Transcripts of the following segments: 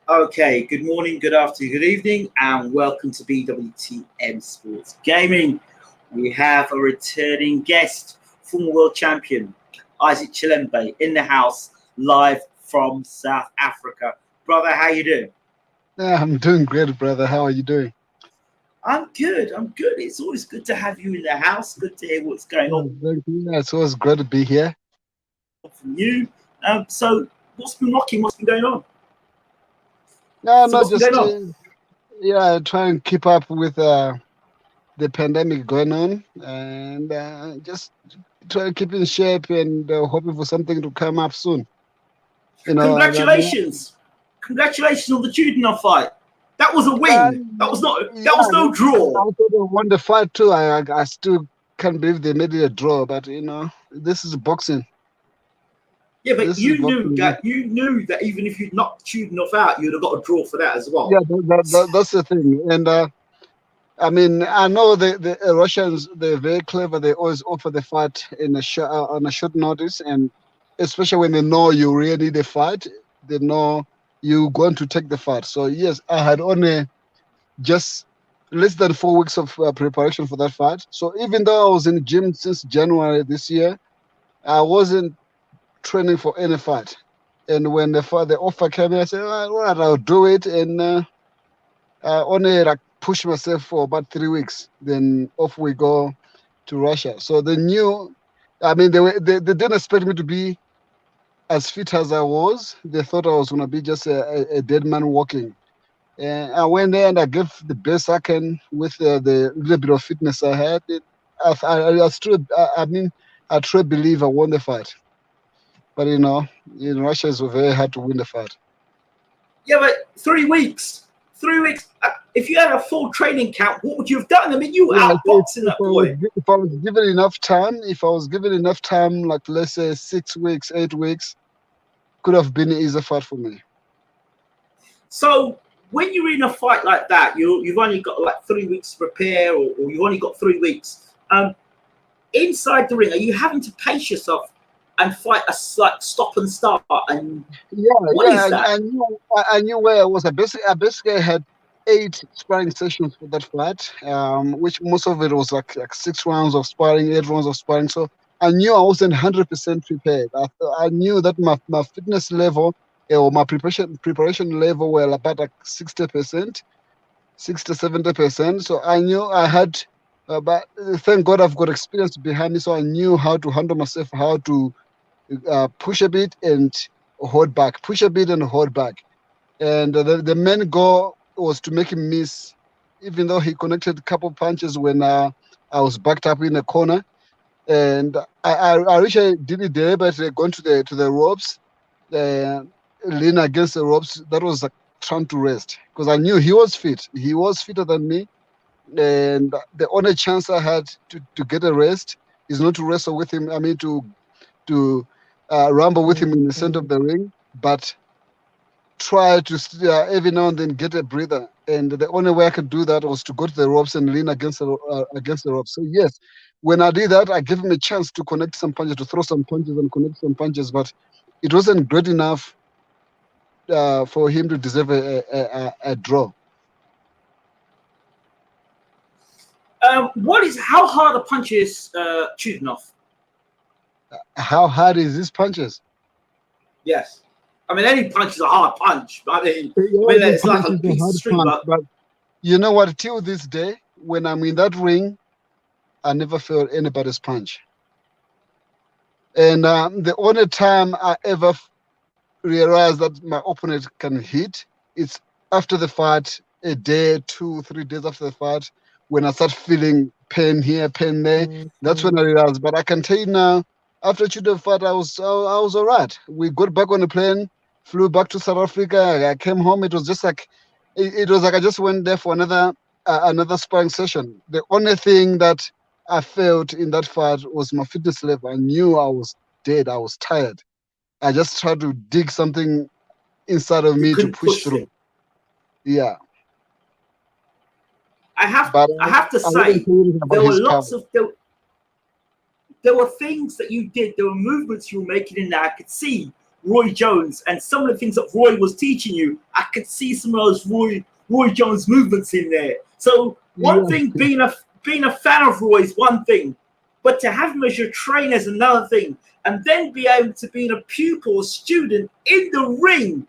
Okay, good morning, good afternoon, good evening, and welcome to BWTM Sports Gaming. We have a returning guest, former world champion, Chilemba, in the house, live from South Africa. Brother, how you doing? Yeah, I'm doing great, brother. How are you doing? I'm good, I'm good. It's always good to have you in the house. Good to hear what's going on Thank you. Yeah, it's always great to be here. from you. So, what's been rocking? What's been going on? No, So, not what's been just going on? try and keep up with the pandemic going on, and just try to keep in shape and hoping for something to come up soon. Congratulations! Congratulations on the CHUDINOV fight. That was a Uh, win. That was not. yeah, That was no I draw. also won the fight too. I still can't believe they made it a draw, but this is boxing. Yeah, but This is boxing. you knew that even if you'd knocked CHUDINOV out, you'd have got a draw for that as well. Yeah, that's the thing, and. I mean, I know the Russians, they're very clever. They always offer the fight on a short notice. And especially when they know you really need a fight, they know you're going to take the fight. So, yes, I had only just less than 4 weeks of preparation for that fight. So, even though I was in the gym since January this year, I wasn't training for any fight. And when the offer came in, I said, all right, I'll do it. And only like push myself for about 3 weeks. Then off we go to Russia. So they knew. I mean, they didn't expect me to be as fit as I was. They thought I was gonna be just a dead man walking. And I went there and I gave the best I can with the little bit of fitness I had. I truly believe I won the fight. But in Russia, it's very hard to win the fight. Yeah, but 3 weeks. 3 weeks. If you had a full training camp, what would you have done? I mean, you were Yeah, outboxing that boy. if I was given enough time, like let's say 6 weeks, 8 weeks, could have been an easier fight for me. So when you're in a fight like that, you've only got like 3 weeks to prepare, or you've only got 3 weeks. Inside the ring, are you having to pace yourself and fight a like stop and start? And what is that? I knew where I was. I basically had 8 sparring sessions for that fight, which most of it was like 6 rounds of sparring, 8 rounds of sparring. So I knew I wasn't 100% prepared. I knew that my fitness level or my preparation level were about like 60%, 60-70%. So I knew I had, but thank God I've got experience behind me. So I knew how to handle myself, how to push a bit and hold back, push a bit and hold back. And the main goal was to make him miss, even though he connected a couple punches when I was backed up in the corner. And I wish I did it there, but going to the ropes, uh, lean against the ropes, that was like trying to rest because I knew he was fit. He was fitter than me. And the only chance I had to get a rest is not to wrestle with him. I mean, to rumble with him in the center of the ring, but try to every now and then get a breather. And the only way I could do that was to go to the ropes and lean against the ropes. So yes, when I did that, I gave him a chance to connect some punches, to throw some punches and connect some punches, but it wasn't good enough for him to deserve a draw. How hard a punch is CHUDINOV? How hard is these punches? Yes. I mean, any punch is a hard punch. Every It's like punch a is a piece of hard string, punch, but but you know what? Till this day, when I'm in that ring, I never felt anybody's punch. And the only time I ever realized that my opponent can hit, it's after the fight, a day, 2, 3 days after the fight, when I start feeling pain here, pain there. That's when I realized. But I can tell you now, after the fight, I was all right. We got back on the plane, flew back to South Africa. I came home. It was just like it was like I just went there for another sparring session. The only thing that I felt in that fight was my fitness level. I knew I was dead. I was tired. I just tried to dig something inside of you me to couldn't push push through. him. Yeah, I have but I have to I wouldn't say say anything there about were his power. there were things that you did, there were movements you were making in there. I could see Roy Jones, and some of the things that Roy was teaching you, I could see some of those Roy Jones movements in there. So one thing, being a fan of Roy is one thing, but to have him as your trainer is another thing, and then be able to be a pupil or student in the ring,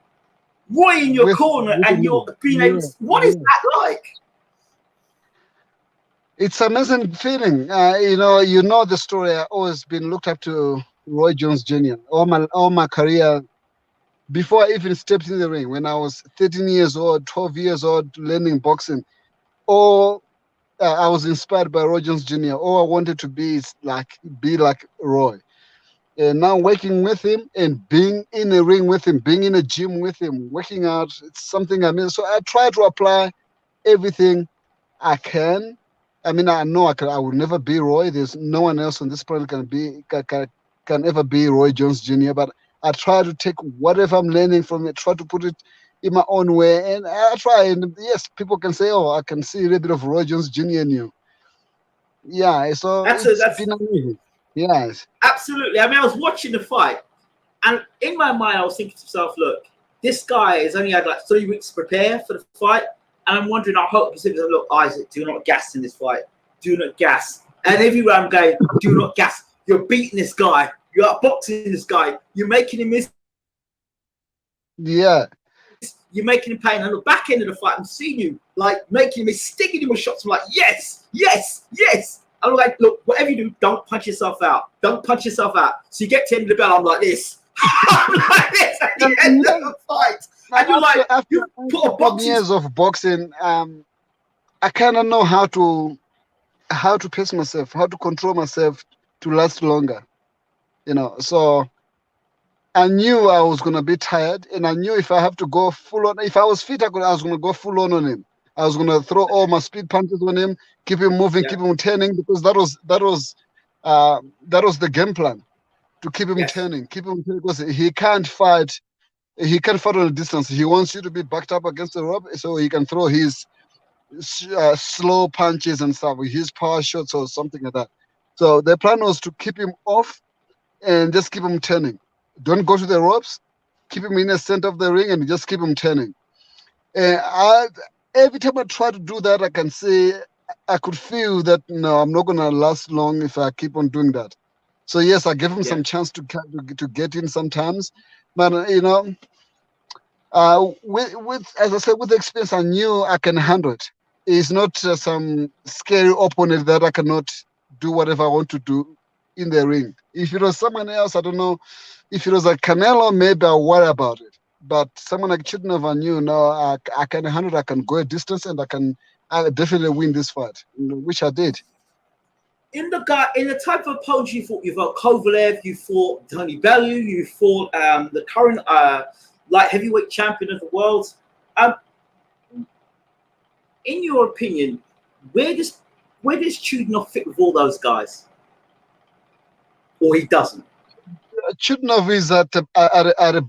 Roy in your corner, and you're being able to, what is that like? It's an amazing feeling. You know the story. I've always been looked up to Roy Jones Jr. all my career. Before I even stepped in the ring, when I was 13 years old, 12 years old, learning boxing, I was inspired by Roy Jones Jr. All I wanted to be like Roy. And now working with him and being in a ring with him, being in a gym with him, working out, it's something I mean. So I try to apply everything I can. I mean, I know I will never be Roy. There's no one else on this planet can ever be Roy Jones Jr. But I try to take whatever I'm learning from it, try to put it in my own way, and I try. And yes, people can say, "Oh, I can see a little bit of Roy Jones Jr. in you." Yeah, so that's been amazing. Yes, absolutely. I mean, I was watching the fight, and in my mind, I was thinking to myself, "Look, this guy has only had like 3 weeks to prepare for the fight." And I'm wondering, I hope you look, Isaac, do not gas in this fight. Do not gas. And everywhere I'm going, do not gas. You're beating this guy. You're outboxing this guy. You're making him miss. Yeah. You're making him pay. And on the back end of the fight, I'm seeing you like making him, sticking him with shots. I'm like, yes, yes, yes. I'm like, look, whatever you do, don't punch yourself out. Don't punch yourself out. So you get to the end of the bell, I'm like this. I'm like this at the end of the fight. And you're like, you put a boxing. Years of boxing, I kind of know how to pace myself, how to control myself to last longer. So I knew I was gonna be tired, and I knew if I have to go full on, if I was fit, I was gonna go full on him. I was gonna throw all my speed punches on him, keep him moving, keep him turning, because that was the game plan, to keep him turning, because he can't fight. He can't fight on a distance. He wants you to be backed up against the rope so he can throw his slow punches and stuff, his power shots or something like that. So the plan was to keep him off and just keep him turning. Don't go to the ropes. Keep him in the center of the ring and just keep him turning. Every time I try to do that, I could feel that, no, I'm not going to last long if I keep on doing that. So yes, I give him some chance to get in sometimes. But with as I said, with the experience, I knew I can handle it. It's not some scary opponent that I cannot do whatever I want to do in the ring. If it was someone else, I don't know. If it was like CANELO, maybe I'll worry about it. But someone like CHUDINOV, I knew, no, I can handle it. I can go a distance, and I definitely win this fight, which I did. In the type of opponents you fought Kovalev, you fought Tony Bellew, you fought the current light heavyweight champion of the world. In your opinion, where does CHUDINOV fit with all those guys, or he doesn't? CHUDINOV is at the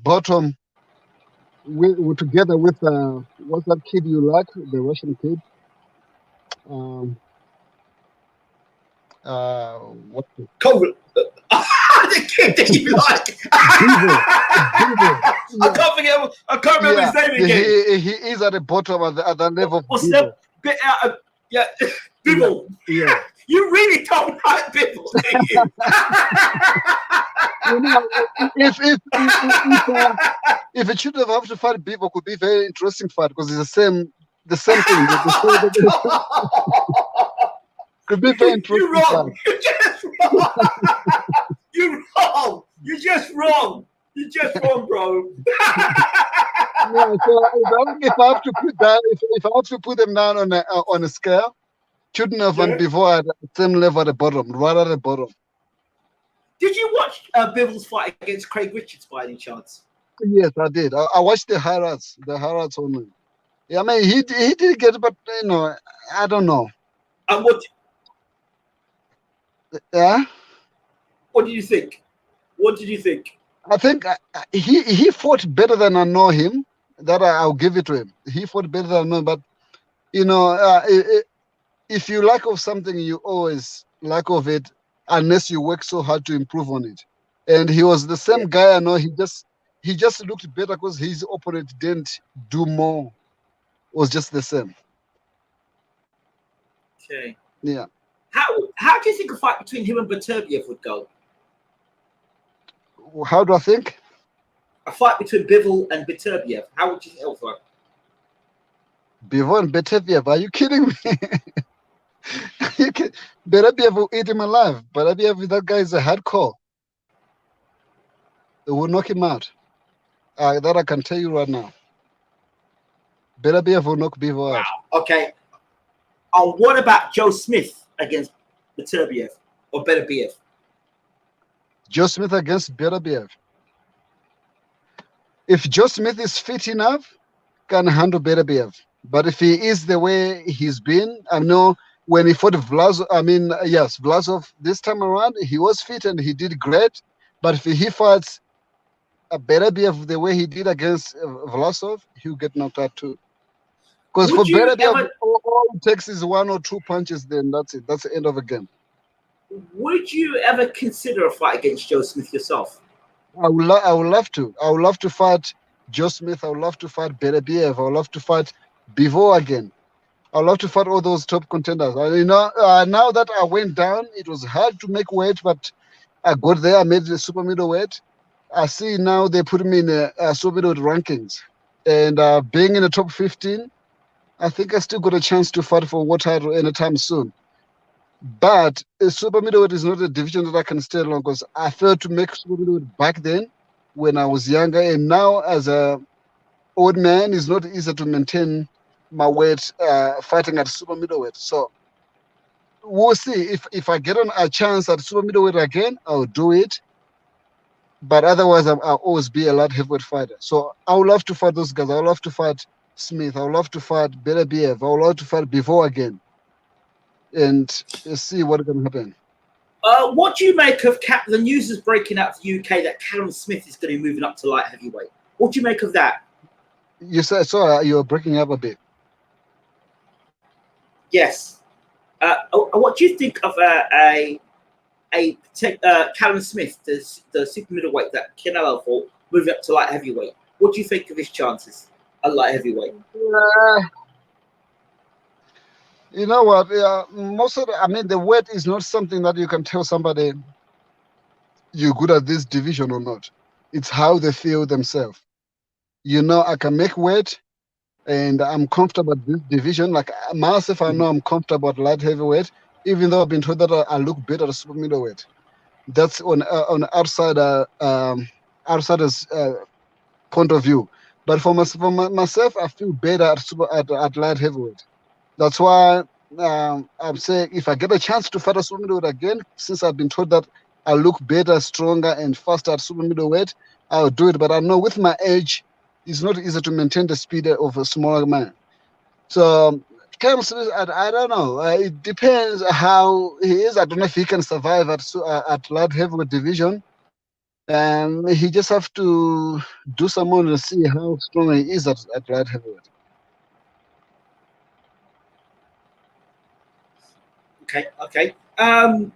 bottom. We're together with what's that kid you like, the Russian kid? What? Kovalev. The kid that you like. I can't remember his name again. He is at the bottom at the level. What's that? Bivol. Yeah. You really don't like Bivol, do you? If it should have to fight Bivol, could be a very interesting fight, because it's the same thing. Could be very interesting. You're wrong. You're just wrong. You're wrong. You're just wrong. You're just wrong, bro. Yeah, so if I have to put that, if I have to put them down on a scale, CHUDINOV and Bivol are at the same level at the bottom, right at the bottom. Did you watch Bivol's fight against Craig Richards by any chance? Yes, I did. I watched the highlights only. Yeah, I mean, he did get it, but I don't know. And what? Yeah. What did you think? What did you think? I think he fought better than I know him. That I'll give it to him. He fought better than I know, but if you lack of something, you always lack of it unless you work so hard to improve on it. And he was the same guy I know. He just he just looked better because his opponent didn't do more. It was just the same. Okay. Yeah. How do you think a fight between him and Beterbiev would go? How do I think? A fight between Bivol and Beterbiev. How would you think it would work? Bivol and Beterbiev, are you kidding me? Beterbiev will eat him alive. Beterbiev, that guy is a hardcore. It will knock him out. That I can tell you right now. Beterbiev will knock Bivol out. Wow. Okay. And what about Joe Smith against Beterbiev or Beterbiev? Joe Smith against Beterbiev. If Joe Smith is fit enough, can handle Beterbiev. But if he is the way he's been, I know when he fought Vlasov this time around, he was fit and he did great. But if he fights Beterbiev the way he did against Vlasov, he'll get knocked out too. Because for Beterbiev, all it takes is 1 or 2 punches, then that's it. That's the end of the game. Would you ever consider a fight against Joe Smith yourself? I would love to. I would love to fight Joe Smith. I would love to fight Beterbiev. I would love to fight Bivol again. I would love to fight all those top contenders. Now that I went down, it was hard to make weight, but I got there. I made the super middleweight. I see now they put me in a super middleweight rankings. And being in the top 15, I think I still got a chance to fight for world title anytime soon. But super middleweight is not a division that I can stay long because I failed to make super middleweight back then when I was younger. And now as a old man, it's not easy to maintain my weight fighting at super middleweight. So we'll see. If I get on a chance at super middleweight again, I'll do it. But otherwise, I'll always be a light heavyweight fighter. So I would love to fight those guys. I would love to fight Smith. I would love to fight Beterbiev. I would love to fight Bivol again. And see what's going to happen. What do you make of the news is breaking out of the UK that Callum Smith is going to be moving up to light heavyweight? What do you make of that? You said sorry, you're breaking up a bit. Yes. What do you think of Callum Smith, the super middleweight that Canelo fought, moving up to light heavyweight? What do you think of his chances at light heavyweight? You know what? The weight is not something that you can tell somebody you're good at this division or not. It's how they feel themselves. I can make weight and I'm comfortable at this division. Like myself, I know I'm comfortable at light heavyweight, even though I've been told that I look better at super middleweight. That's on outsider's point of view. But for myself, I feel better at light heavyweight. That's why I'm saying if I get a chance to fight a super middleweight again, since I've been told that I look better, stronger, and faster at super middleweight, I'll do it. But I know with my age, it's not easy to maintain the speed of a smaller man. So, Callum Smith, I don't know. It depends how he is. I don't know if he can survive at light heavyweight division. And he just have to do some more to see how strong he is at light heavyweight. Okay.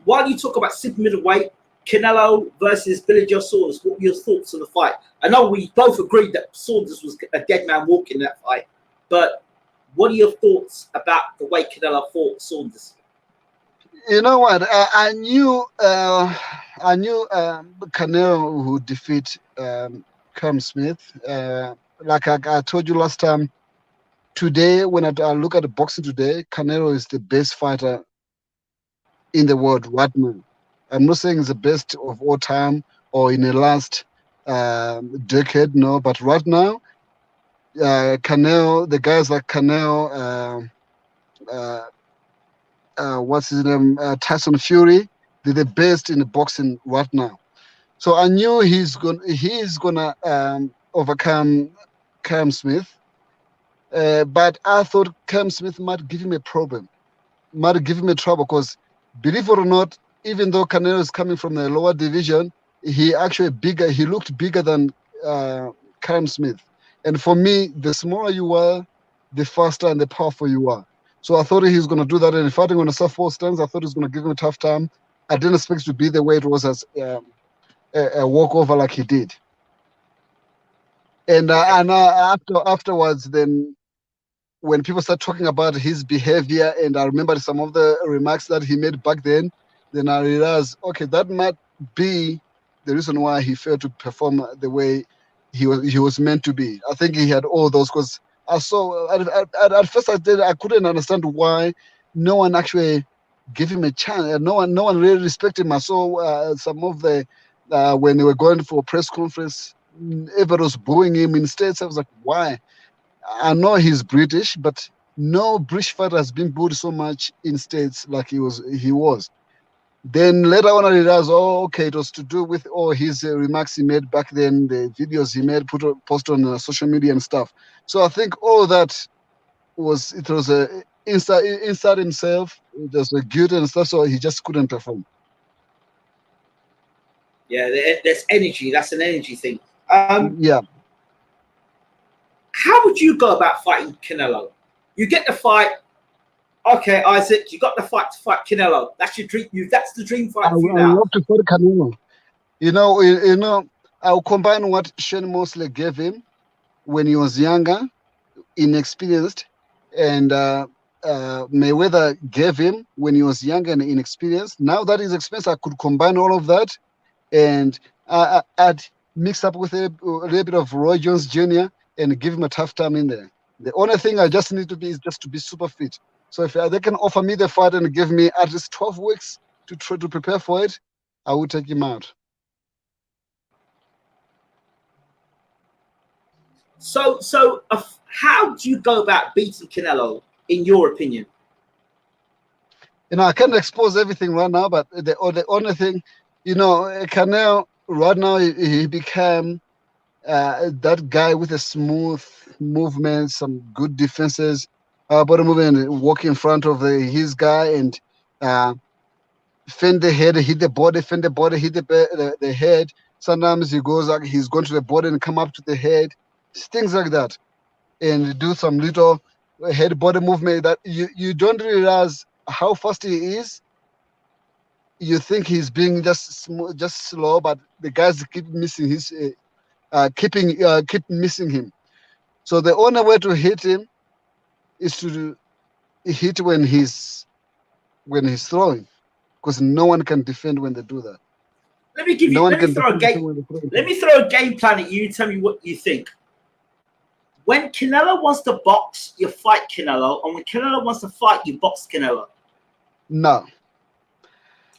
While you talk about super middleweight, Canelo versus Billy Joe Saunders, what were your thoughts on the fight? I know we both agreed that Saunders was a dead man walking in that fight, but what are your thoughts about the way Canelo fought Saunders? You know what? I knew Canelo would defeat Callum Smith. Like I told you last time, today when I look at the boxing today, Canelo is the best fighter in the world right now. I'm not saying it's the best of all time or in the last decade, no. But right now, Canelo, the guys like Canelo, what's his name, Tyson Fury, they're the best in the boxing right now. So I knew he's gonna overcome Callum Smith, but I thought Callum Smith might give him a problem, might give him a trouble, because believe it or not, even though Canelo is coming from the lower division, he actually bigger. He looked bigger than Callum Smith. And for me, the smaller you are, the faster and the powerful you are. So I thought he was going to do that. And fighting on a southpaw stance, I thought he was going to give him a tough time. I didn't expect it to be the way it was as a walkover like he did. And Okay. afterwards, then when people start talking about his behavior, and I remember some of the remarks that he made back then I realized, okay, that might be the reason why he failed to perform the way he was meant to be. I think he had all those, because I saw at first I couldn't understand why no one actually gave him a chance. No one really respected him. I saw some of the when they were going for a press conference, everybody was booing him in states. I was like, why? I know he's British, but no British fighter has been booed so much in states like he was. Then later on, I realized, oh, okay, it was to do with all his remarks he made back then, the videos he made, post on social media and stuff. So I think all that was inside himself. It was a guilt and stuff, so he just couldn't perform. Yeah, there's energy. That's an energy thing. Yeah. How would you go about fighting Canelo? You get the fight. Okay, Isaac, you got the fight to fight Canelo. That's your dream. That's the dream fight for you I now. love to fight Canelo. I'll combine what Shane Mosley gave him when he was younger, inexperienced, and Mayweather gave him when he was young and inexperienced. Now that he's experienced, I could combine all of that, and I'd mix up with a little bit of Roy Jones Jr. and give him a tough time in there. The only thing I just need to be is just to be super fit. So if they can offer me the fight and give me at least 12 weeks to try to prepare for it, I will take him out. So how do you go about beating Canelo, in your opinion? I can't expose everything right now, but the only thing, Canelo right now, he became that guy with a smooth movement, some good defenses, body movement, walk in front of his guy and fend the head, hit the body, fend the body, hit the head. Sometimes he goes like he's going to the body and come up to the head, things like that, and do some little head body movement that you don't realize how fast he is. You think he's being just slow, but the guys keep missing keep missing him. So the only way to hit him is to hit when he's throwing, because no one can defend when they do that. Let me throw a game plan at you. Tell me what you think. When Canelo wants to box, you fight Canelo, and when Canelo wants to fight, you box Canelo. No.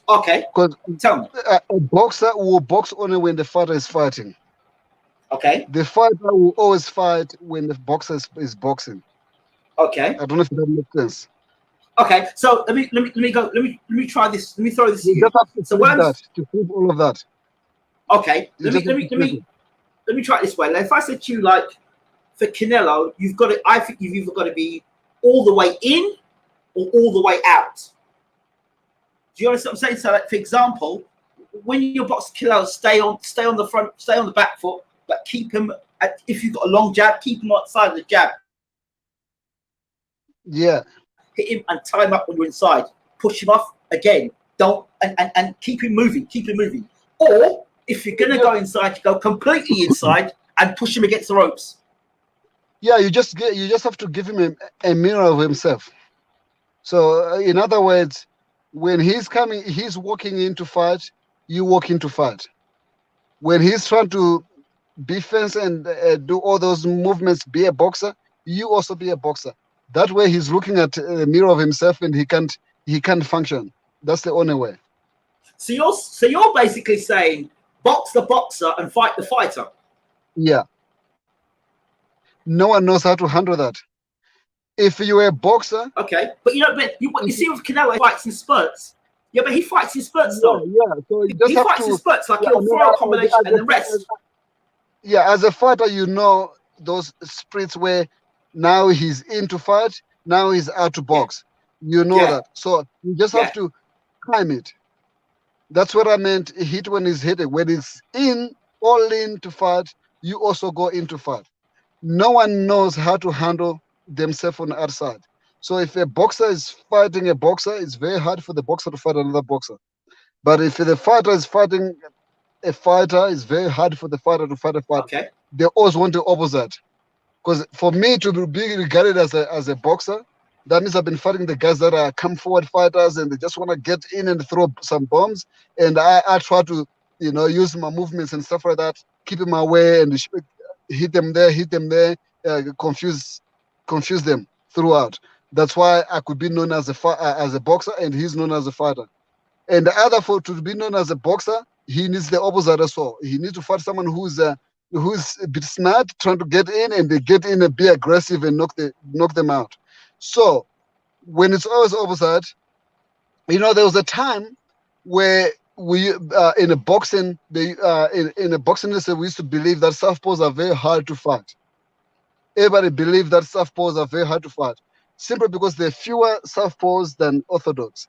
Okay. Because tell me. A boxer will box only when the fighter is fighting. Okay. The fighter will always fight when the boxer is boxing. Okay. I don't know if that makes sense. Okay, so let me try this. Let me throw this. You just have to so prove that, to prove all of that. Okay, let me try it this way. Like if I said to you, like, for Canelo, I think you've either got to be all the way in or all the way out. Do you understand what I'm saying? So, like, for example, when you box Canelo, stay on the front, stay on the back foot, but keep him. If you've got a long jab, keep him outside of the jab. Yeah. Hit him and tie him up when you're inside. Push him off again. Don't and keep him moving. Keep him moving. Or if you're gonna go inside, you go completely inside and push him against the ropes. Yeah, you just have to give him a mirror of himself. So in other words, when he's walking in to fight, you walk in to fight. When he's trying to defense and do all those movements, be a boxer, you also be a boxer. That way he's looking at a mirror of himself and he can't function. That's the only way. So you're basically saying box the boxer and fight the fighter. Yeah. No one knows how to handle that. If you're a boxer, okay, but you see with Canelo, he fights in spurts. Yeah, but he fights in spurts though. Yeah. So you just he have fights to, in spurts, like your throw combination and the rest. Yeah, as a fighter, you know those sprints where now he's in to fight, now he's out to box. You know that. So you just have to time it. That's what I meant. Hit when he's hitting. When he's all in to fight, you also go into fight. No one knows how to handle themselves on the outside. So if a boxer is fighting a boxer, it's very hard for the boxer to fight another boxer. But if the fighter is fighting a fighter, it's very hard for the fighter to fight a fighter. Okay. they always want the opposite. Because for me to be regarded as a boxer, that means I've been fighting the guys that are come forward fighters and they just want to get in and throw some bombs. And I try to, use my movements and stuff like that, keep them away and hit them there, confuse them throughout. That's why I could be known as a boxer and he's known as a fighter. And the other, for to be known as a boxer, he needs the opposite as well. He needs to fight someone who's a bit smart, trying to get in, and they get in and be aggressive and knock them out. So when it's always opposite, there was a time where we in a boxing, in a boxing industry, we used to believe that southpaws are very hard to fight. Everybody believed that southpaws are very hard to fight, simply because there are fewer southpaws than orthodox.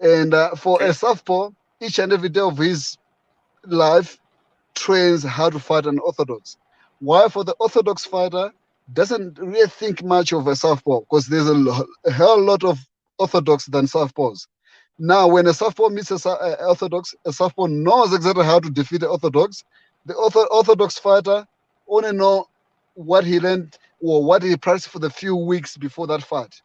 And for a southpaw, each and every day of his life trains how to fight an orthodox. While for the orthodox fighter, doesn't really think much of a southpaw, because there's a hell lot of orthodox than southpaws. Now, when a southpaw meets a orthodox, a southpaw knows exactly how to defeat the orthodox. The orthodox fighter only know what he learned or what he practiced for the few weeks before that fight.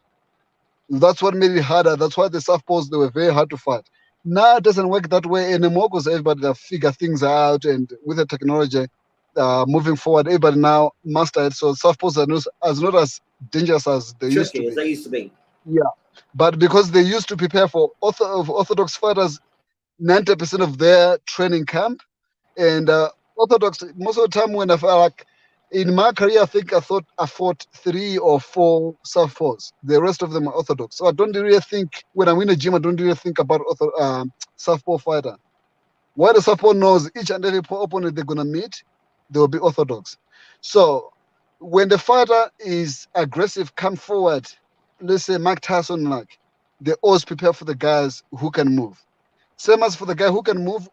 That's what made it harder. That's why the southpaws, they were very hard to fight. Now it doesn't work that way anymore, because everybody figure things out, and with the technology moving forward, everybody now master it. So southpaws are not as dangerous as they used to be. As they used to be. Yeah, but because they used to prepare for orthodox fighters, 90% of their training camp, and orthodox, most of the time when I felt like, in my career, I think I fought 3 or 4 southpaws. The rest of them are orthodox. So I don't really think, when I'm in a gym, I don't really think about southpaw fighter. What the southpaw knows, each and every opponent they're going to meet, they will be orthodox. So when the fighter is aggressive, come forward, let's say Mike Tyson, they always prepare for the guys who can move. Same as for the guy who can move,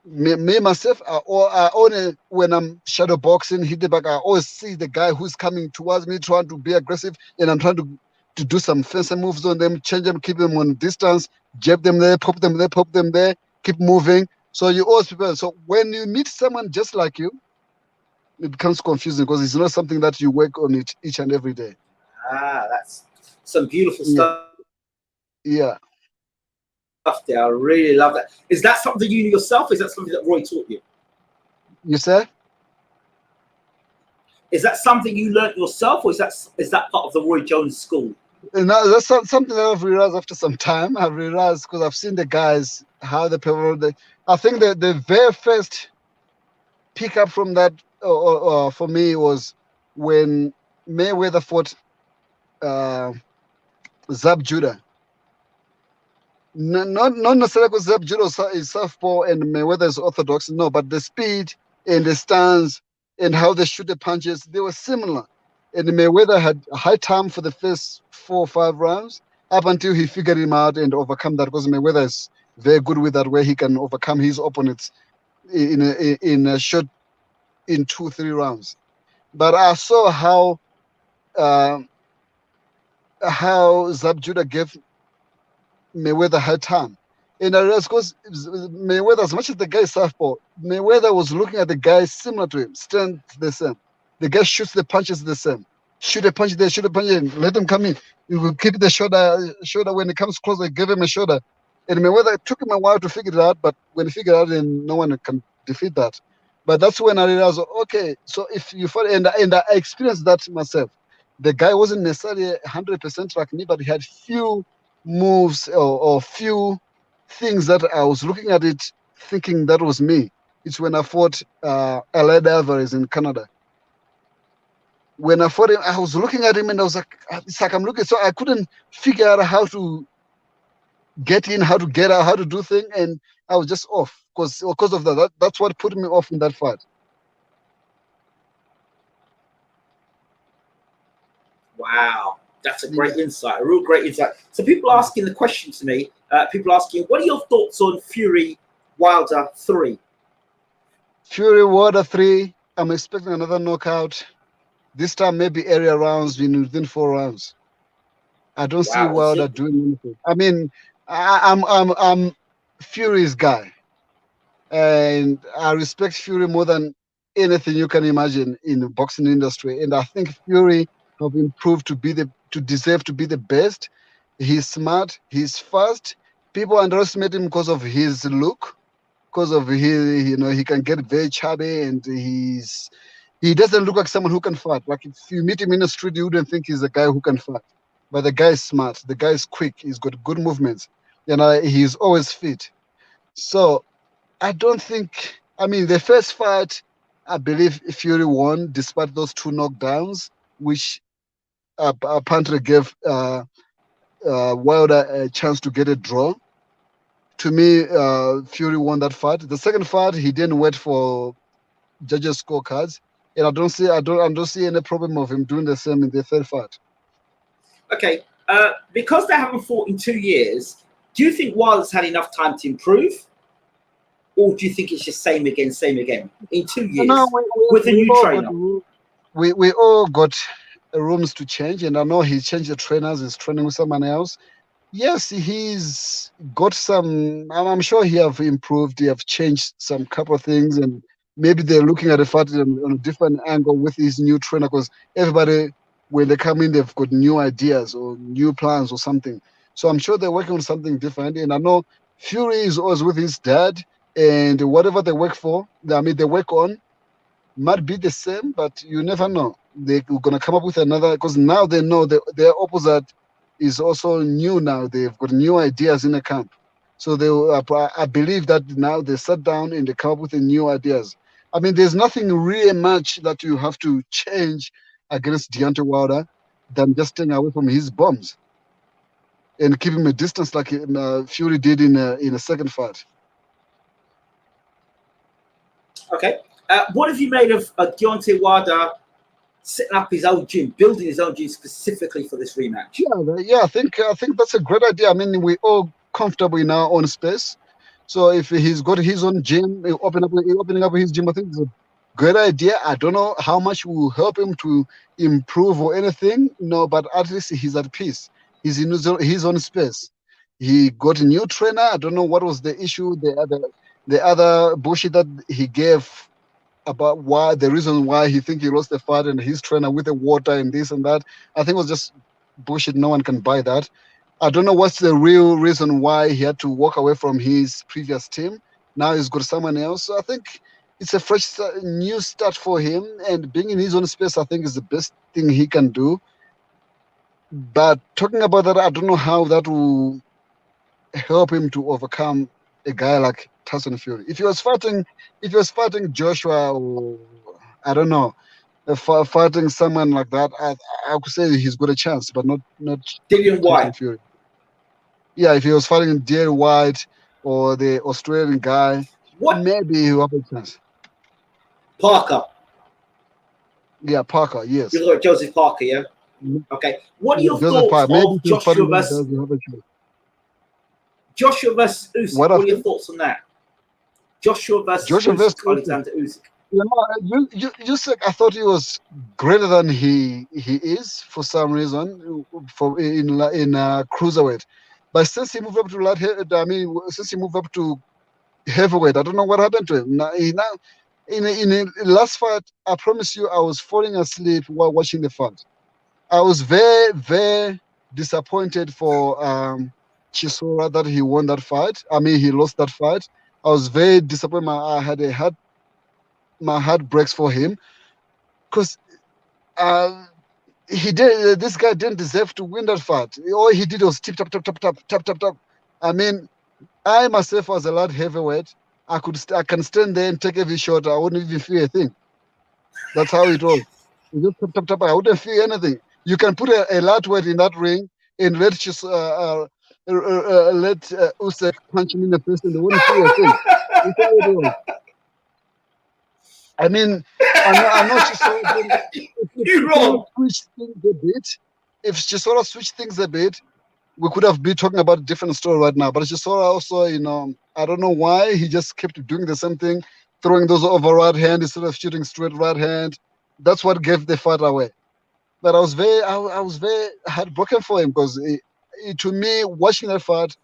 me myself, I only, when I'm shadow boxing, hit the back, I always see the guy who's coming towards me, trying to be aggressive, and I'm trying to do some fancy moves on them, change them, keep them on distance, jab them there, pop them there, keep moving. So you always prepare. So when you meet someone just like you, it becomes confusing, because it's not something that you work on it each and every day. That's some beautiful stuff. Yeah. There, I really love that. Is that something you knew yourself? Is that something that Roy taught you? You said? Is that something you learned yourself, or is that part of the Roy Jones school? No, that's something that I've realized after some time. I've realized, because I've seen the guys, how they perform. I think the very first pickup from that for me was when Mayweather fought Zab Judah. Not necessarily because Zab Judah is southpaw and Mayweather is orthodox, no, but the speed and the stance and how they shoot the punches, they were similar. And Mayweather had a high time for the first 4 or 5 rounds, up until he figured him out and overcome that, because Mayweather is very good with that, where he can overcome his opponents in a short, in 2 or 3 rounds. But I saw how Zab Judah gave Mayweather had time. And I realized, because Mayweather, as much as the guy is southpaw, Mayweather was looking at the guy similar to him, strength the same. The guy shoots the punches the same. Shoot a punch there, shoot a punch there, let him come in. You will keep the shoulder when it comes closer, give him a shoulder. And Mayweather, it took him a while to figure it out, but when he figured it out, then no one can defeat that. But that's when I realized, okay, so if you fight, and I experienced that myself. The guy wasn't necessarily 100% like me, but he had few moves or few things that I was looking at it thinking that was me. It's when I fought Alvarez in Canada. When I fought him, I was looking at him and I was like, it's like I'm looking, so I couldn't figure out how to get in, how to get out, how to do things, and I was just off because of that. That's what put me off in that fight. Wow. That's a great insight, a real great insight. So people are asking the question to me, people are asking, what are your thoughts on Fury Wilder 3? Fury Wilder 3, I'm expecting another knockout. This time maybe area rounds within 4 rounds. I don't see Wilder doing anything. I mean, I'm Fury's guy. And I respect Fury more than anything you can imagine in the boxing industry. And I think Fury have improved to deserve to be the best. He's smart. He's fast. People underestimate him because of his look, because of his, he can get very chubby, and he doesn't look like someone who can fight. Like if you meet him in the street, you wouldn't think he's a guy who can fight. But the guy is smart. The guy is quick. He's got good movements. He's always fit. So I don't think. I mean, the first fight, I believe Fury won despite those 2 knockdowns, which apparently gave Wilder a chance to get a draw. To me, Fury won that fight. The second fight, he didn't wait for judges' scorecards, and I don't see any problem of him doing the same in the third fight. Okay, because they haven't fought in 2 years, do you think Wilder's had enough time to improve? Or do you think it's just same again in 2 years with a new trainer? We all got rooms to change, and I know he's changed the trainers. He's training with someone else. Yes, he's got some. I'm sure he have improved. He have changed some couple of things, and maybe they're looking at the fight on a different angle with his new trainer. Because everybody, when they come in, they've got new ideas or new plans or something. So I'm sure they're working on something different. And I know Fury is always with his dad. And whatever they work they work on, might be the same, but you never know. They're going to come up with another, because now they know their opposite is also new now. They've got new ideas in the camp. So I believe that now they sat down and they come up with the new ideas. I mean, there's nothing really much that you have to change against Deontay Wilder than just staying away from his bombs and keep him a distance like Fury did in a second fight. Okay. What have you made of Deontay Wilder setting up his own gym, building his own gym specifically for this rematch? Yeah. I think that's a great idea. I mean, we're all comfortable in our own space. So if he's got his own gym, opening up his gym, I think it's a great idea. I don't know how much will help him to improve or anything, but at least he's at peace. He's in his own space. He got a new trainer. I don't know what was the issue. The other bullshit that he gave about the reason why he think he lost the fight and his trainer with the water and this and that, I think it was just bullshit. No one can buy that. I don't know what's the real reason why he had to walk away from his previous team. Now he's got someone else. So I think it's a fresh new start for him, and being in his own space, I think, is the best thing he can do. But talking about that, I don't know how that will help him to overcome a guy like Tyson Fury. If he was fighting Joshua, or I don't know, fighting someone like that, I could say he's got a chance, but not Dillian White. Fury. Yeah, if he was fighting Dillian White or the Australian guy, maybe he'll have a chance. Parker. Yeah, Parker. Yes. You look at Joseph Parker, yeah. Okay. What are your Joseph thoughts Parker. of Joshua versus Usyk? What are your thoughts on that? Joshua versus Alexander Usyk. Usyk, I thought he was greater than he is for some reason in cruiserweight, but since he moved up to since he moved up to heavyweight, I don't know what happened to him. Now in the last fight, I promise you, I was falling asleep while watching the fight. I was very, very disappointed for Chisora that he won that fight. I mean, he lost that fight. I was very disappointed. My heart breaks for him, because this guy didn't deserve to win that fight. All he did was tap. I mean, I myself was a light heavyweight. I can stand there and take every shot. I wouldn't even feel a thing. That's how it was. You just tap. I wouldn't feel anything. You can put a lightweight in that ring and let Usyk punch him in the face, and they wouldn't feel a thing. That's how it was. I mean, I know Chisora. You're wrong. If Chisora switched things a bit, we could have been talking about a different story right now. But Chisora also, I don't know why he just kept doing the same thing, throwing those over right hand instead of shooting straight right hand. That's what gave the fight away. But I was very heartbroken for him, because to me, watching that fight,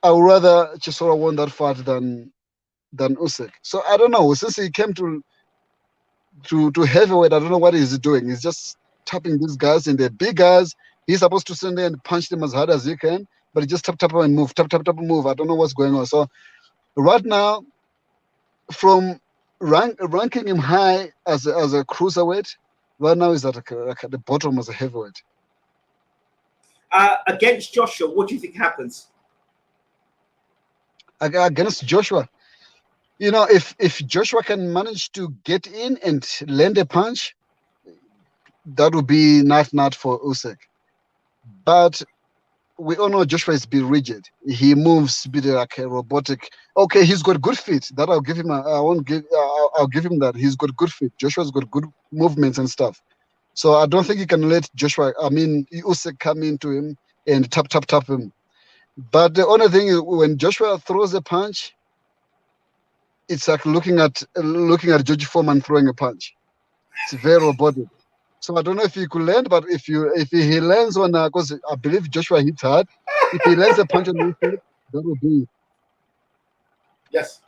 I would rather Chisora won that fight than Usyk. So I don't know. Since he came to to heavyweight. I don't know what he's doing. He's just tapping these guys, and the big guys, he's supposed to stand there and punch them as hard as he can, but he just tap tap and move, tap tap tap and move. I don't know what's going on. So right now, from ranking him high as a cruiserweight, right now he's at the bottom as a heavyweight. Against Joshua, what do you think happens? Against Joshua, if Joshua can manage to get in and land a punch, that would be not for USYK. But we all know Joshua is a bit rigid. He moves a bit like a robotic. Okay, he's got good feet. That I'll give him. I'll give him that. He's got good feet. Joshua's got good movements and stuff. So I don't think you can let USYK come into him and tap him. But the only thing is, when Joshua throws a punch, it's like looking at George Foreman throwing a punch. It's very robotic. So I don't know if he could land, but if he lands on, because I believe Joshua hits hard, if he lands a punch on his head, that will be. Yes.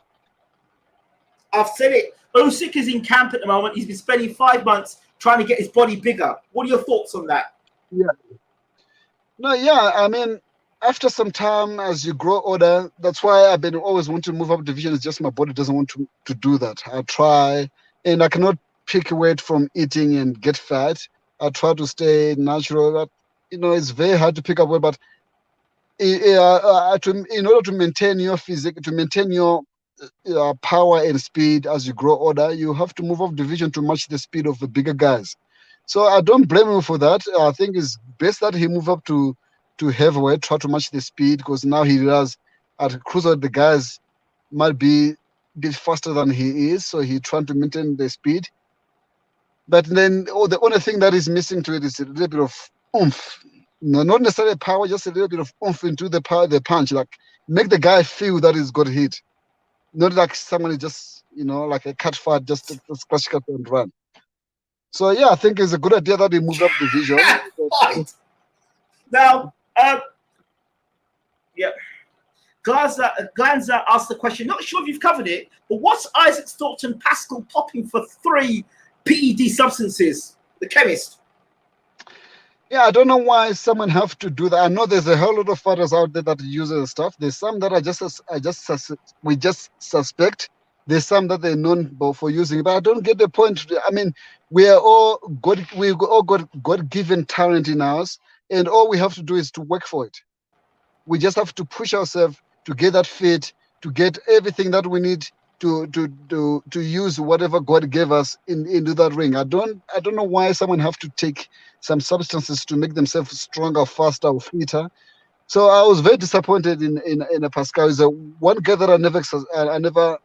I've said it. USYK is in camp at the moment. He's been spending 5 months trying to get his body bigger. What are your thoughts on that? Yeah. No, yeah. I mean, after some time, as you grow older, that's why I've been always wanting to move up division. It's just my body doesn't want to do that. I try, and I cannot pick weight from eating and get fat. I try to stay natural. But, it's very hard to pick up weight. But in order to maintain your physique, to maintain your power and speed as you grow older, you have to move up division to match the speed of the bigger guys. So I don't blame him for that. I think it's best that he move up to heavyweight, try to match the speed, because now he realizes at cruiserweight the guys might be a bit faster than he is, so he's trying to maintain the speed. But then the only thing that is missing to it is a little bit of oomph. Not necessarily power, just a little bit of oomph into the punch, like make the guy feel that he's got hit. Not like someone is just, like a cat fight, just to scratch cut and run. So yeah, I think it's a good idea that he moved up division. Now, yeah. Glanza asked the question, not sure if you've covered it, but what's Isaac Stockton Pascal popping for 3 PED substances? The chemist. Yeah, I don't know why someone have to do that. I know there's a whole lot of fighters out there that use the stuff. There's some that we just suspect. There's some that they're known for using, but I don't get the point. I mean, we all got God-given talent in us, and all we have to do is to work for it. We just have to push ourselves to get that fit, to get everything that we need to use whatever God gave us into that ring. I don't know why someone have to take some substances to make themselves stronger, faster, or fitter. So I was very disappointed in Pascal. He's one guy that I never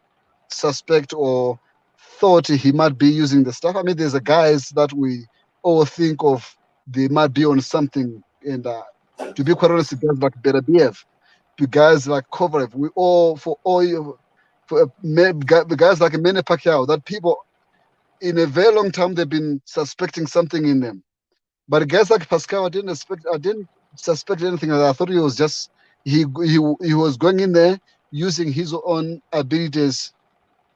suspect or thought he might be using the stuff. I mean, there's guys that we all think of, they might be on something. And to be quite honest, guys like BWTM, to guys like Kovalev, the guys like Manny Pacquiao, that people in a very long time they've been suspecting something in them. But guys like Pascal, I didn't suspect anything. I thought he was just he was going in there using his own abilities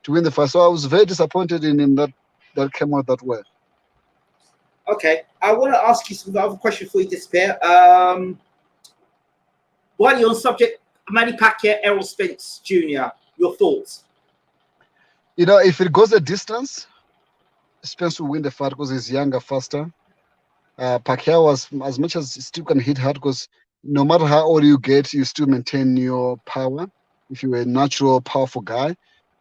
to win the fight. So I was very disappointed in him that came out that way. Okay, I want to ask you some other question before you disappear. While you're on subject, Manny Pacquiao, Errol Spence Jr., your thoughts? If it goes a distance, Spence will win the fight because he's younger, faster. Pacquiao, as much as he still can hit hard, because no matter how old you get, you still maintain your power. If you're a natural, powerful guy,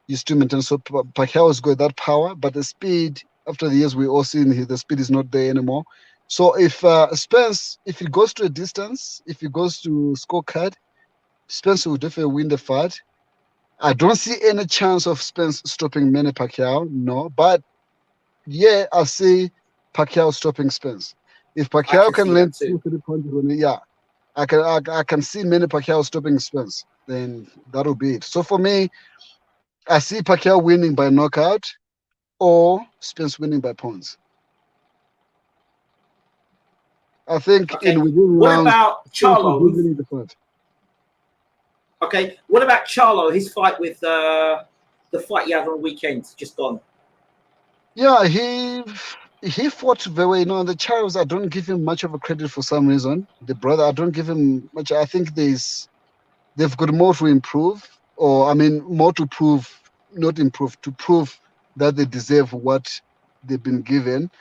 you still maintain. So Pacquiao has got that power, but the speed, after the years we all seen, the speed is not there anymore. So if Spence, if it goes to a distance, if it goes to scorecard, Spence will definitely win the fight. I don't see any chance of Spence stopping Manny Pacquiao, no. But yeah, I see Pacquiao stopping Spence. If Pacquiao can land 2-3 punches, I can see Manny Pacquiao stopping Spence. Then that'll be it. So for me, I see Pacquiao winning by knockout or Spence winning by points. I think okay. within what rounds, about Charlo? Okay, what about Charlo? His fight with the fight he had on the weekend, just gone. Yeah, he fought very well. You know, the Charles, I don't give him much of a credit for some reason. The brother, I don't give him much. I think they've got more to improve, or I mean, more to prove, not improve, to prove that they deserve what they've been given.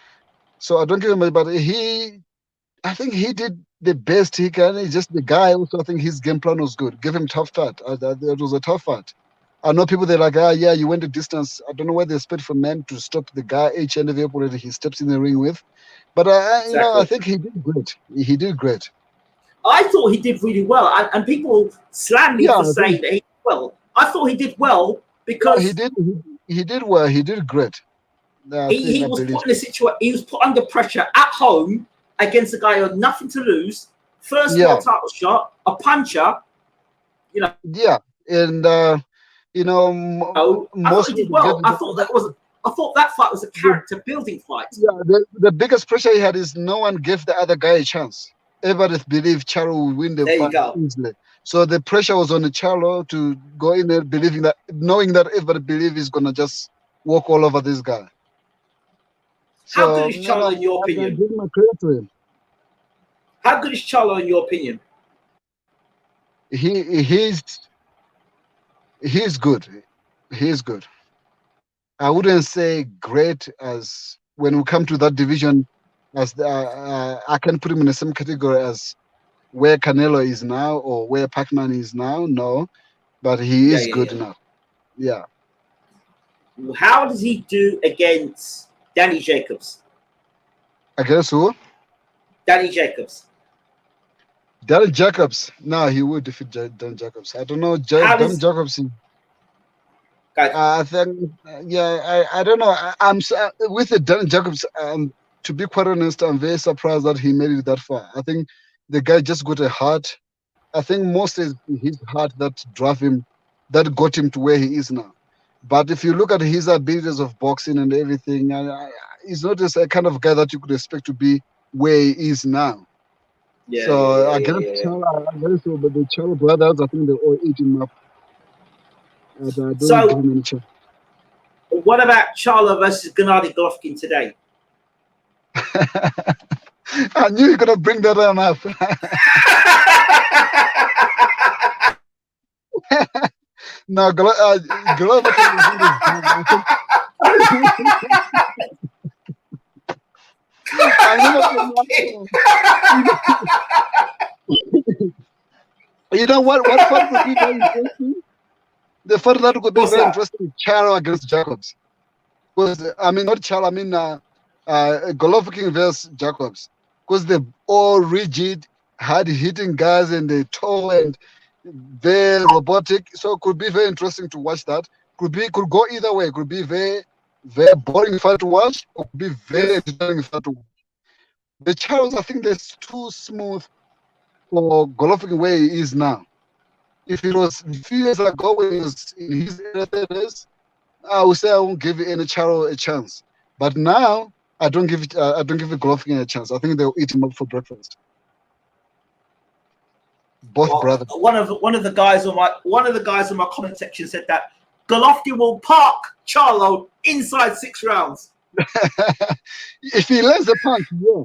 So I don't give him much, but I think he did the best he can. He's just the guy. Also, I think his game plan was good. Give him tough fight. It was a tough fight. I know people they're like, yeah, you went the distance. I don't know where they expect from men to stop the guy each and every opponent he steps in the ring with. But I Exactly. think he did great. He did great. I thought he did really well, and people slam me Yeah, for I think, saying that he did well. I thought he did well yeah, he because did. He did well. He did great. I think he I was believe put in a situation. He was put under pressure at home against a guy who had nothing to lose. so. First Yeah, world title shot, a puncher. You yeah, and I thought most he of did the well. judges, I thought that fight was a the, character building fight. yeah, the biggest pressure he had is no one gave the other guy a chance. Everybody believed Charo would win the There you fight go. easily. So the pressure was on the Charo to go in there believing that, knowing that everybody believe he's gonna just walk all over this guy. How good So is Charlo in your I opinion? give my credit to him. How good is Charlo in your opinion? He he's good. He's good. I wouldn't say great as when we come to that division, as I can put him in the same category as where Canelo is now or where Pacman is now. No, but he Yeah, is yeah, good enough. Yeah. yeah. How does he do against Danny Jacobs? Against who? Danny Jacobs. Darren Jacobs. No, he would defeat Dan Jacobs. I don't know. How Dan does Jacobs. guys? I think, yeah, I don't know. With the Dan Jacobs. To be quite honest, I'm very surprised that he made it that far. I think the guy just got a heart. I think mostly it's his heart that drove him, that got him to where he is now. But if you look at his abilities of boxing and everything, he's not just a kind of guy that you could expect to be where he is now. Yeah, yeah, So yeah, yeah, yeah, yeah. I guess so, but the Charlo brothers, I think they all eat him up. I don't give So, him any chance. what about Charlo versus Gennady Golovkin today? I knew you're gonna bring that one up. No, Glover can is done. I remember from last time. You know what? What fight could be very interesting? The fight that could be What's very that? interesting is Charo against Jacobs. Because I mean, not Charo. I mean, Golovkin versus Jacobs. Because they're all rigid, hard hitting guys, and they tall and very robotic. So it could be very interesting to watch that. Could go either way. Could be very boring fight to watch, or could be very Yes. entertaining fight to watch. The Charles, I think, that's too smooth for Golovkin where he is now. If it was a few years ago when he was in his early 30s, I would say I won't give any Charo a chance. But now I don't give it. I don't give it Golovkin a chance. I think they'll eat him up for breakfast. Both Well, brothers. one of the guys on my comment section said that Golovkin will park Charlo inside 6 rounds. If he lands a punch, yeah,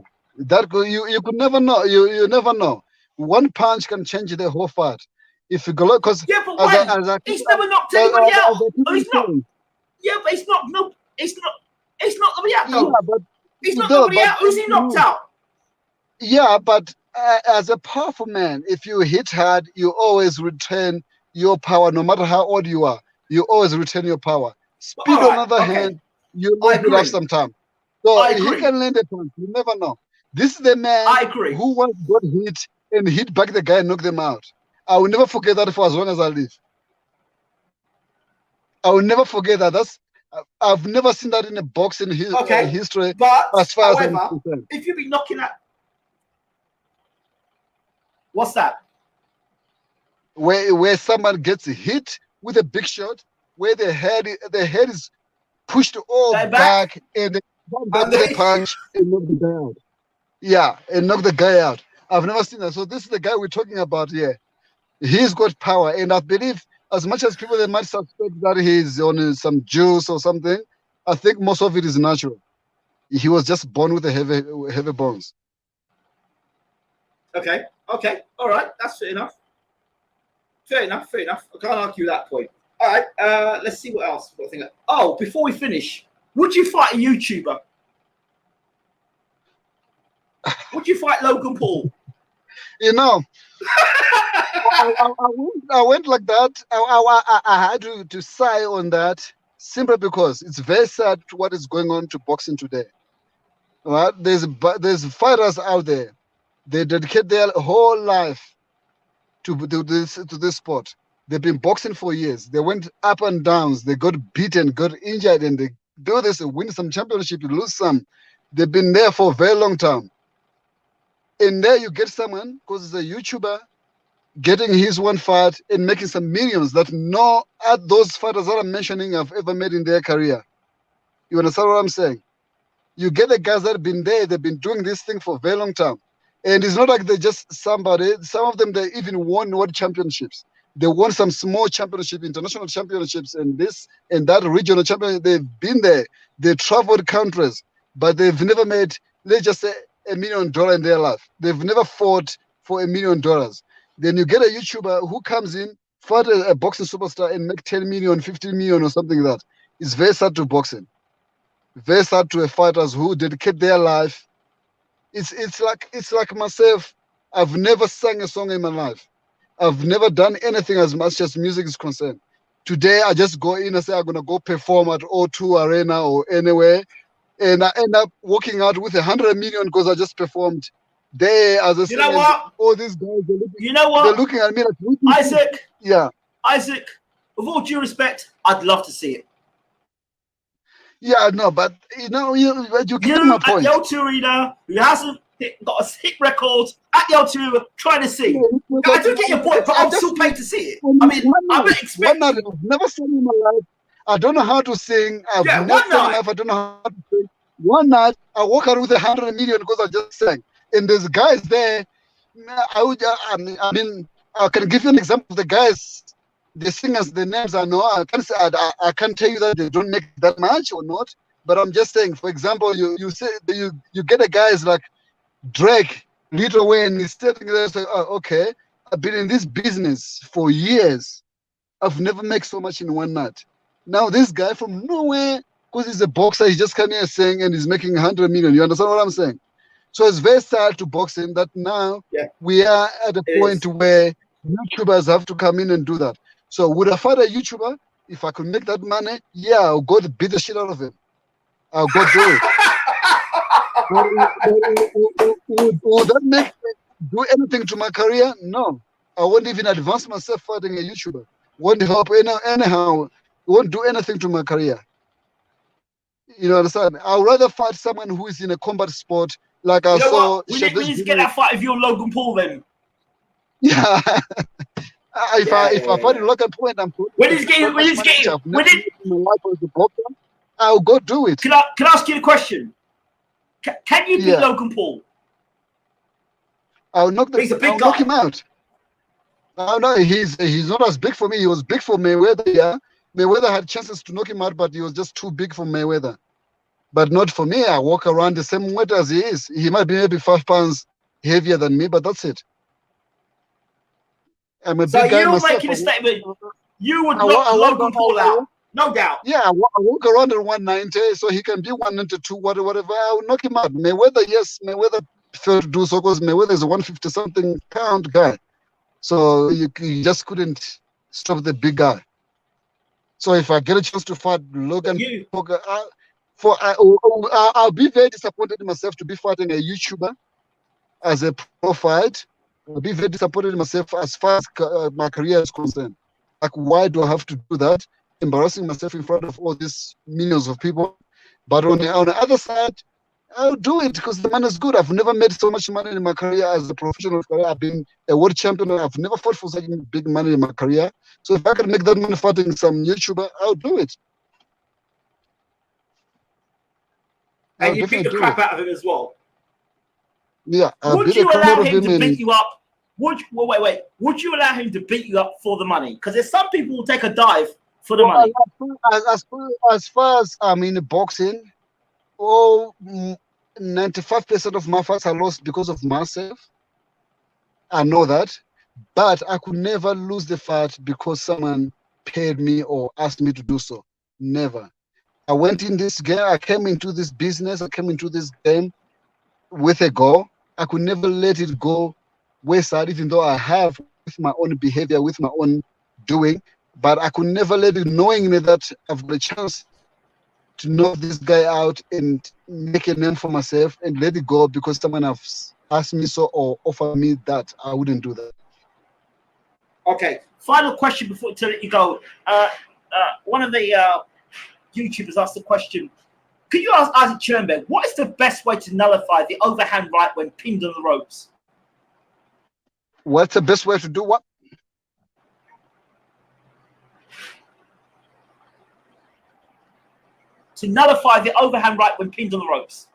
you could never know. You never know. One punch can change the whole fight. If you go, because Yeah, but as when? I He's keep never knocked anybody out. as I keep Oh, on he's not. saying, Yeah, but it's not. No, it's not. It's not nobody out yeah, though. but He's not no, nobody but out. Who's he knocked no, out? yeah, but as a powerful man, if you hit hard, you always return your power, no matter how old you are. You always return your power. But, all Speed, on the right, other okay, hand, you I lose it off agree. sometimes. So I he agree. can land a punch. You never know. This is the man I agree. who once got hit and hit back the guy and knocked them out. I will never forget that for as long as I live. I will never forget that. I've never seen that in a boxing Okay, history but as far as I'm however, concerned. if you be knocking at what's that? Where someone gets hit with a big shot, where the head is pushed all Going back back and they come back and with a then punch and knock the guy out. Yeah, and knock the guy out. I've never seen that. So this is the guy we're talking about here. He's got power, and I believe as much as people they might suspect that he's on some juice or something, I think most of it is natural. He was just born with a heavy bones. Okay. Okay. All right. That's fair enough. Fair enough. Fair enough. I can't argue that point. All right. Let's see what else. What thing? Oh, before we finish, would you fight a YouTuber? Would you fight Logan Paul? You know, I went like that. I had to sigh on that simply because it's very sad what is going on to boxing today. Right? There's fighters out there. They dedicate their whole life to this sport. They've been boxing for years. They went up and downs. They got beaten, got injured, and they do this, win some championship, lose some. They've been there for a very long time. And there you get someone, because he's a YouTuber, getting his one fight and making some millions that no those fighters that I'm mentioning have ever made in their career. You understand what I'm saying? You get the guys that have been there, they've been doing this thing for a very long time. And it's not like they're just somebody. Some of them, they even won world championships. They won some small championship, international championships, and this and that regional championship. They've been there. They traveled countries, but they've never made, let's just say, $1 million in their life. They've never fought for $1 million. Then you get a YouTuber who comes in, fight a boxing superstar, and make 10 million, 15 million, or something like that. It's very sad to boxing. Very sad to fighters who dedicate their life. It's like myself. I've never sang a song in my life. I've never done anything as much as music is concerned. Today, I just go in and say I'm gonna go perform at O2 Arena or anywhere, and I end up walking out with 100 million because I just performed there as a singer. You know what? All these guys, you know what? They're looking at me like, Isaac. Yeah. Isaac, with all due respect, I'd love to see it. Yeah, no, but you get my point. At the O2 Arena, who hasn't got a hit record at the O2 trying to sing. Yeah, I do get your point, but I'm still paid to see it. I mean, I would expect. I've never sung in my life. I don't know how to sing. I've never sung in my life. I don't know how to sing. One night, I walk out with 100 million because I just sang. And there's guys there. I mean, I can give you an example of the guys, the singers, the names I know. I can't tell you that they don't make that much or not. But I'm just saying, for example, you get a guys like Drake, Lil Wayne, he's sitting there saying, oh, okay, I've been in this business for years. I've never made so much in one night. Now this guy from nowhere, because he's a boxer, he just come here saying and he's making 100 million. You understand what I'm saying? So it's very sad to boxing that now we are at a point where YouTubers have to come in and do that. So would I fight a YouTuber? If I could make that money, yeah, I'll go to beat the shit out of him. I'll go do it. Would that make me do anything to my career? No. I won't even advance myself fighting a YouTuber. Won't help anyhow. Won't do anything to my career. You know, understand? I'd rather fight someone who is in a combat sport, like I saw. We need to get that fight with you and Logan Paul then. Yeah. If I fight Logan Paul, I'm I'll go do it. Can I ask you a question? Can you beat Logan Paul? I'll knock him out. No, he's not as big for me. He was big for Mayweather. Yeah, Mayweather had chances to knock him out, but he was just too big for Mayweather. But not for me. I walk around the same weight as he is. He might be maybe 5 pounds heavier than me, but that's it. I'm a big guy myself. So you're making a statement. You would knock Logan Paul out, no doubt. Yeah, I walk around at 190, so he can be 192, whatever. I'll knock him out. Mayweather, yes, Mayweather preferred to do so because Mayweather is a 150-something pound guy. So you just couldn't stop the big guy. So if I get a chance to fight Logan, I'll be very disappointed in myself to be fighting a YouTuber as a pro fight. I'll be very disappointed in myself as far as my career is concerned. Like, why do I have to do that? Embarrassing myself in front of all these millions of people. But on the other side, I'll do it because the money is good. I've never made so much money in my career as a professional career. I've been a world champion. I've never fought for such big money in my career. So if I can make that money fighting some YouTuber, I'll do it. And you beat the crap out of him as well. Yeah. Would you allow him to beat you up? Would you allow him to beat you up for the money? Because there's some people who take a dive for the money. As far as I'm in boxing, 95% of my fights are lost because of myself. I know that, but I could never lose the fight because someone paid me or asked me to do so. Never. I went in this game. I came into this business. I came into this game with a goal. I could never let it go wayside, even though I have with my own behavior, with my own doing. But I could never let it, knowing that I've got a chance to knock this guy out and make a name for myself and let it go because someone has asked me so or offered me that. I wouldn't do that. Okay. Final question before to let you go. One of the YouTubers asked the question. Could you ask Isaac Chilemba, what is the best way to nullify the overhand right when pinned on the ropes? What's the best way to do what? To nullify the overhand right when pinned on the ropes.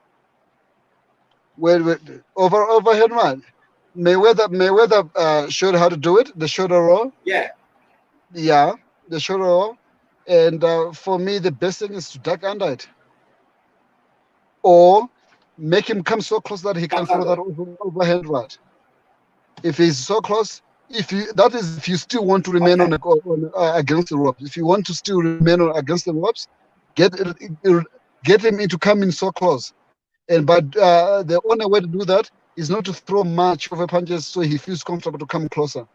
Well, overhand right. Mayweather showed how to do it. The shoulder roll. Yeah. Yeah, the shoulder roll. And for me, the best thing is to duck under it. Or make him come so close that he can throw that overhand right. If he's so close, if you still want to remain on against the ropes, if you want to still remain against the ropes, get him into coming so close. But the only way to do that is not to throw much over punches so he feels comfortable to come closer.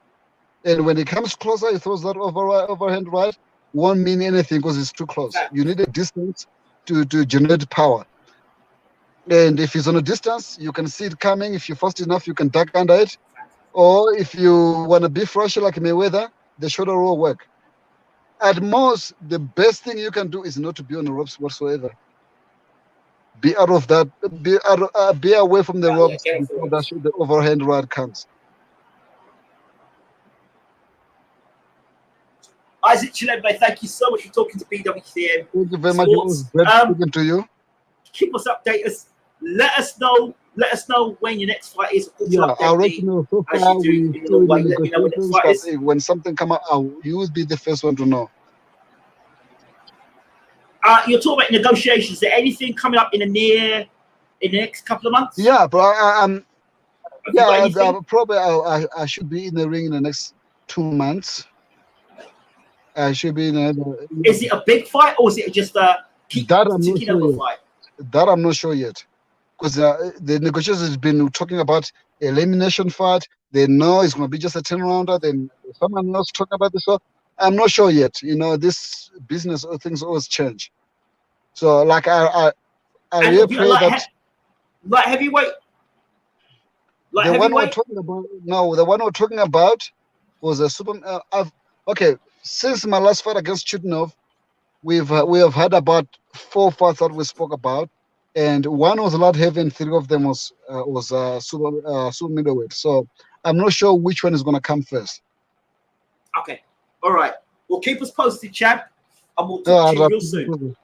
And when he comes closer, he throws that overhand right. Won't mean anything because it's too close. You need a distance to generate power. And if he's on a distance, you can see it coming. If you're fast enough, you can duck under it. Or if you want to be fresh like Mayweather, the shoulder roll work. At most, the best thing you can do is not to be on the ropes whatsoever. Be out of that. Be away from the ropes before the overhand right comes. Isaac Chilemba, thank you so much for talking to BWTM. Thank you very much. It was great speaking to you. Keep us updated. Let us know when your next fight is. Yeah, I'll let you know. So far, when something comes out, you will be the first one to know. You're talking about negotiations. Is there anything coming up in the next couple of months? Yeah, but probably I should be in the ring in the next 2 months. I should be in. Is it a big fight or is it just a fight? That I'm not sure yet, because the negotiators has been talking about elimination fight. They know it's going to be just a 10-rounder. Then someone else talking about this. So I'm not sure yet. This business things always change. So like I really pray that. Like heavyweight. The one we're talking about the one we're talking about was a super. Okay, since my last fight against CHUDINOV, we have had about 4 fights that we spoke about, and one was light heavy, and 3 of them was super middleweight. So I'm not sure which one is going to come first. Okay, all right. Well, keep us posted, champ, and we'll talk to you real soon.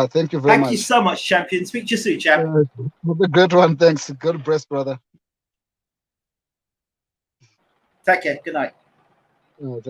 Thank you very much. Thank you so much, champion. Speak to you soon, champ. Have a great one. Thanks. God bless, brother. Take care. Good night.